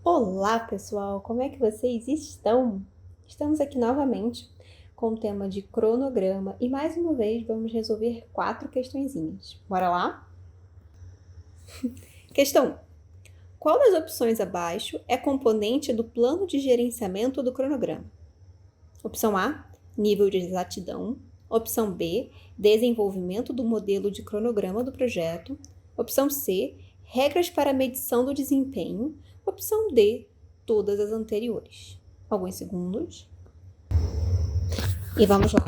Olá, pessoal! Como é que vocês estão? Estamos aqui novamente com o tema de cronograma e mais uma vez vamos resolver 4 questõezinhas. Bora lá? Questão 1. Qual das opções abaixo é componente do plano de gerenciamento do cronograma? Opção A, nível de exatidão. Opção B, desenvolvimento do modelo de cronograma do projeto. Opção C, regras para medição do desempenho. Opção D, todas as anteriores. Alguns segundos. E vamos lá.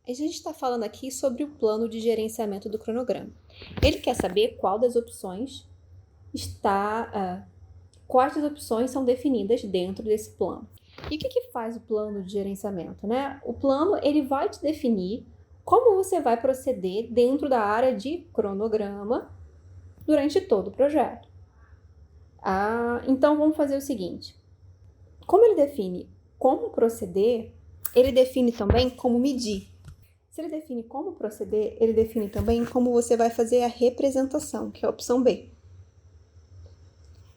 A gente está falando aqui sobre o plano de gerenciamento do cronograma. Ele quer saber quais das opções são definidas dentro desse plano. E o que faz o plano de gerenciamento, né? O plano ele vai te definir como você vai proceder dentro da área de cronograma durante todo o projeto. Então, vamos fazer o seguinte. Como ele define como proceder, ele define também como medir. Se ele define como proceder, ele define também como você vai fazer a representação, que é a opção B.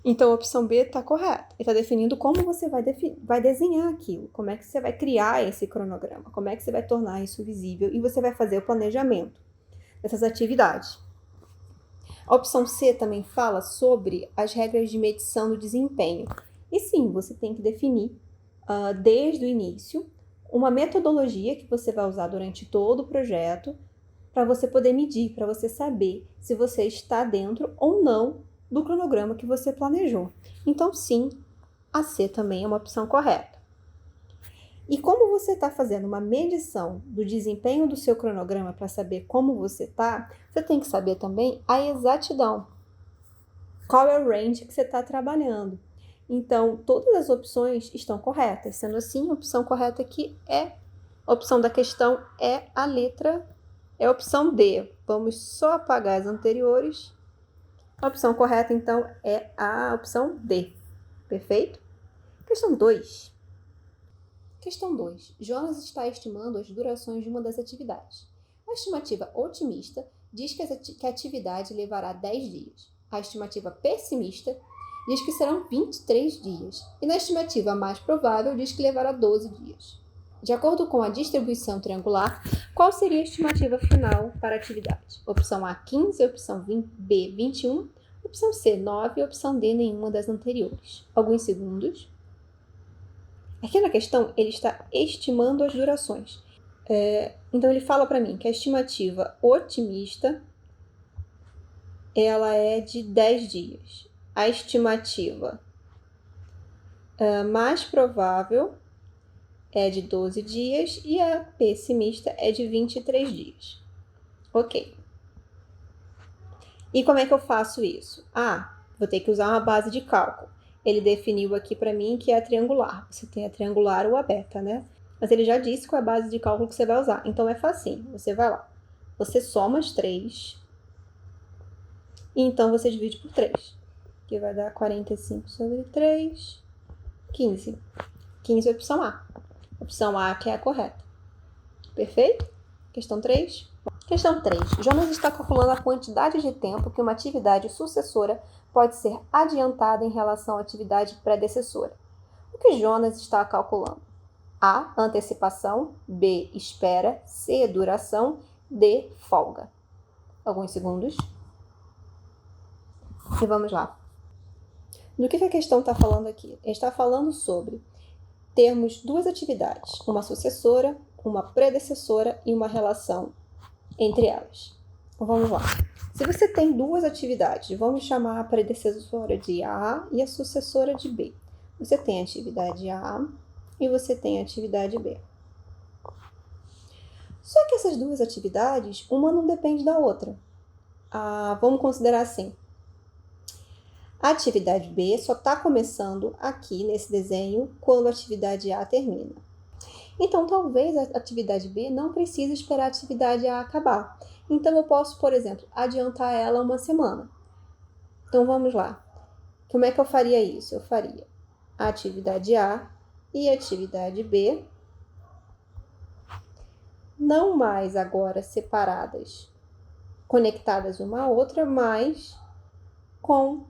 Então, a opção B está correta. Ele está definindo como você vai desenhar aquilo, como é que você vai criar esse cronograma, como é que você vai tornar isso visível e você vai fazer o planejamento dessas atividades. A opção C também fala sobre as regras de medição do desempenho. E sim, você tem que definir, desde o início, uma metodologia que você vai usar durante todo o projeto para você poder medir, para você saber se você está dentro ou não do cronograma que você planejou. Então, sim, a C também é uma opção correta. E como você está fazendo uma medição do desempenho do seu cronograma para saber como você está, você tem que saber também a exatidão. Qual é o range que você está trabalhando? Então, todas as opções estão corretas. Sendo assim, a opção correta aqui a opção da questão é a opção D. Vamos só apagar as anteriores. A opção correta, então, é a opção D. Perfeito? Questão 2. Questão 2. Jonas está estimando as durações de uma das atividades. A estimativa otimista diz que a atividade levará 10 dias. A estimativa pessimista diz que serão 23 dias. E na estimativa mais provável diz que levará 12 dias. De acordo com a distribuição triangular, qual seria a estimativa final para a atividade? Opção A, 15, opção B, 21, opção C, 9 e opção D, nenhuma das anteriores. Alguns segundos. Aqui na questão, ele está estimando as durações. Então, ele fala para mim que a estimativa otimista ela é de 10 dias. A estimativa mais provável é de 12 dias e a pessimista é de 23 dias. Ok. E como é que eu faço isso? Vou ter que usar uma base de cálculo. Ele definiu aqui para mim que é a triangular. Você tem a triangular ou a beta, né? Mas ele já disse qual é a base de cálculo que você vai usar. Então, é facinho. Você vai lá. Você soma as 3. E então, você divide por 3. Que vai dar 45 sobre 3. 15. 15 é a opção A. Opção A que é a correta. Perfeito? Questão 3. Questão 3. Jonas está calculando a quantidade de tempo que uma atividade sucessora pode ser adiantada em relação à atividade predecessora. O que Jonas está calculando? A, antecipação. B, espera. C, duração. D, folga. Alguns segundos. E vamos lá. Do que a questão está falando aqui? Ele está falando sobre termos 2 atividades, uma sucessora, uma predecessora e uma relação entre elas. Então, vamos lá. Se você tem 2 atividades, vamos chamar a predecessora de A e a sucessora de B. Você tem a atividade A e você tem a atividade B. Só que essas 2 atividades, uma não depende da outra. Vamos considerar assim. A atividade B só está começando aqui nesse desenho quando a atividade A termina. Então, talvez a atividade B não precise esperar a atividade A acabar. Então, eu posso, por exemplo, adiantar ela uma semana. Então, vamos lá. Como é que eu faria isso? Eu faria a atividade A e a atividade B, não mais agora separadas, conectadas uma à outra, mas com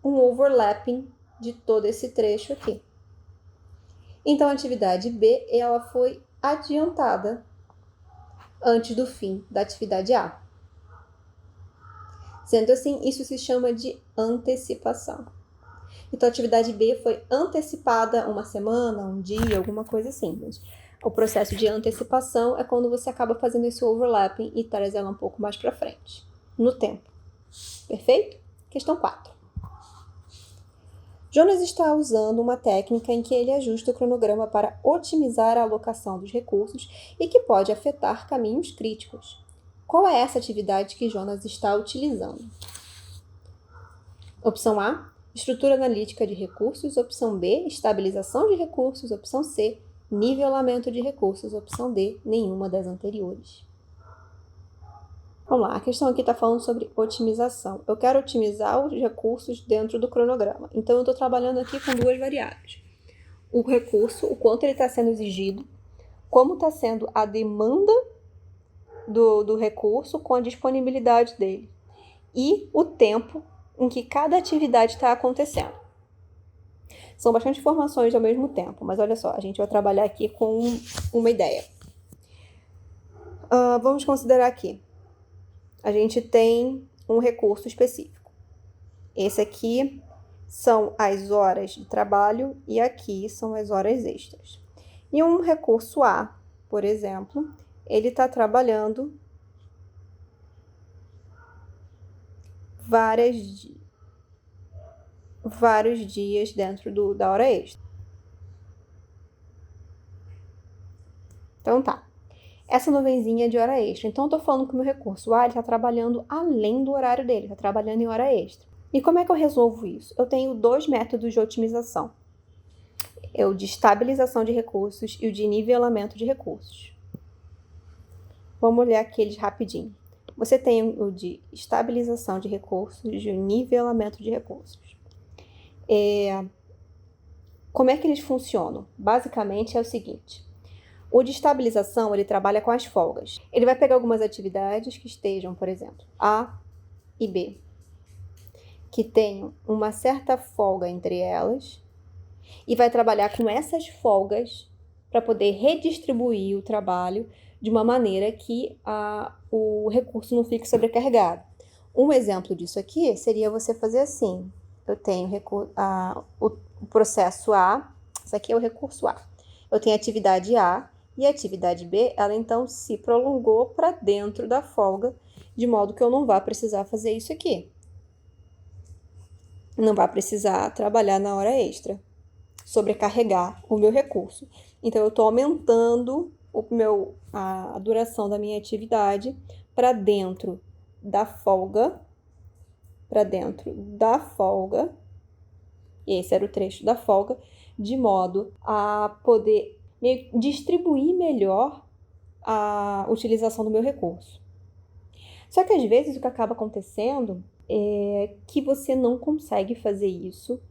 um overlapping de todo esse trecho aqui. Então, a atividade B, ela foi adiantada antes do fim da atividade A. Sendo assim, isso se chama de antecipação. Então, a atividade B foi antecipada uma semana, um dia, alguma coisa assim. Mas o processo de antecipação é quando você acaba fazendo esse overlapping e traz ela um pouco mais para frente, no tempo. Perfeito? Questão 4. Jonas está usando uma técnica em que ele ajusta o cronograma para otimizar a alocação dos recursos e que pode afetar caminhos críticos. Qual é essa atividade que Jonas está utilizando? Opção A, estrutura analítica de recursos. Opção B, estabilização de recursos. Opção C, nivelamento de recursos. Opção D, nenhuma das anteriores. Vamos lá, a questão aqui está falando sobre otimização. Eu quero otimizar os recursos dentro do cronograma. Então, eu estou trabalhando aqui com duas variáveis. O recurso, o quanto ele está sendo exigido, como está sendo a demanda do recurso com a disponibilidade dele. E o tempo em que cada atividade está acontecendo. São bastante informações ao mesmo tempo, mas olha só, a gente vai trabalhar aqui com uma ideia. Vamos considerar aqui. A gente tem um recurso específico. Esse aqui são as horas de trabalho e aqui são as horas extras. E um recurso A, por exemplo, ele está trabalhando vários dias dentro da hora extra. Então tá. Essa nuvenzinha é de hora extra. Então, eu tô falando que o meu recurso A está trabalhando além do horário dele, está trabalhando em hora extra. E como é que eu resolvo isso? Eu tenho dois métodos de otimização. O de estabilização de recursos e o de nivelamento de recursos. Vamos olhar aqueles rapidinho. Você tem o de estabilização de recursos e o nivelamento de recursos. Como é que eles funcionam? Basicamente é o seguinte. O de estabilização, ele trabalha com as folgas. Ele vai pegar algumas atividades que estejam, por exemplo, A e B, que tenham uma certa folga entre elas, e vai trabalhar com essas folgas para poder redistribuir o trabalho de uma maneira que o recurso não fique sobrecarregado. Um exemplo disso aqui seria você fazer assim. Eu tenho o processo A, isso aqui é o recurso A. Eu tenho a atividade A, e a atividade B, ela então se prolongou para dentro da folga, de modo que eu não vá precisar fazer isso aqui. Não vai precisar trabalhar na hora extra, sobrecarregar o meu recurso. Então, eu estou aumentando a duração da minha atividade para dentro da folga, esse era o trecho da folga, de modo a poder distribuir melhor a utilização do meu recurso. Só que às vezes o que acaba acontecendo é que você não consegue fazer isso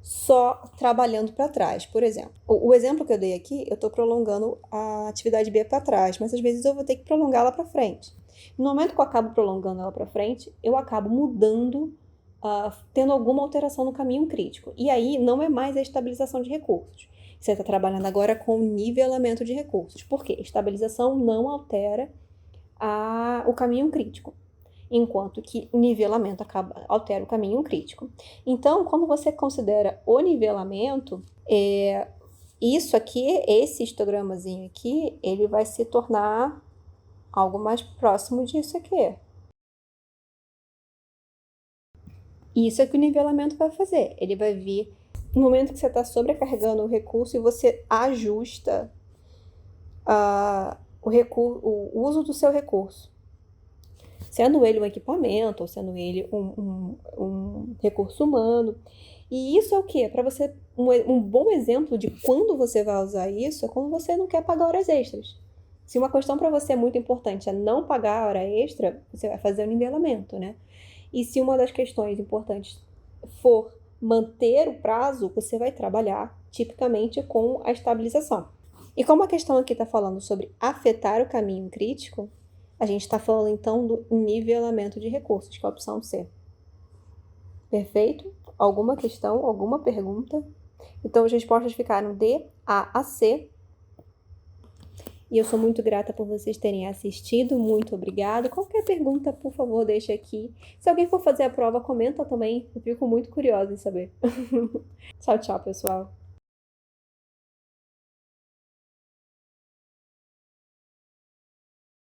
só trabalhando para trás. Por exemplo, o exemplo que eu dei aqui, eu estou prolongando a atividade B para trás, mas às vezes eu vou ter que prolongá-la para frente. No momento que eu acabo prolongando ela para frente, eu acabo mudando, tendo alguma alteração no caminho crítico. E aí não é mais a estabilização de recursos. Você está trabalhando agora com nivelamento de recursos. Por quê? Estabilização não altera o caminho crítico, enquanto que nivelamento altera o caminho crítico. Então, quando você considera o nivelamento, isso aqui, esse histogramazinho aqui, ele vai se tornar algo mais próximo disso aqui. Isso é que o nivelamento vai fazer. Ele vai vir no momento que você está sobrecarregando o recurso e você ajusta o uso do seu recurso. Sendo ele um equipamento, ou sendo ele um recurso humano. E isso é o quê? Para você, um bom exemplo de quando você vai usar isso é quando você não quer pagar horas extras. Se uma questão para você é muito importante é não pagar a hora extra, você vai fazer o nivelamento, né? E se uma das questões importantes for manter o prazo, você vai trabalhar tipicamente com a estabilização. E como a questão aqui está falando sobre afetar o caminho crítico, a gente está falando então do nivelamento de recursos, que é a opção C. Perfeito? alguma questão, alguma pergunta? Então, as respostas ficaram D, A a C. E eu sou muito grata por vocês terem assistido. Muito obrigada. Qualquer pergunta, por favor, deixa aqui. Se alguém for fazer a prova, comenta também. Eu fico muito curiosa em saber. Tchau, tchau, pessoal.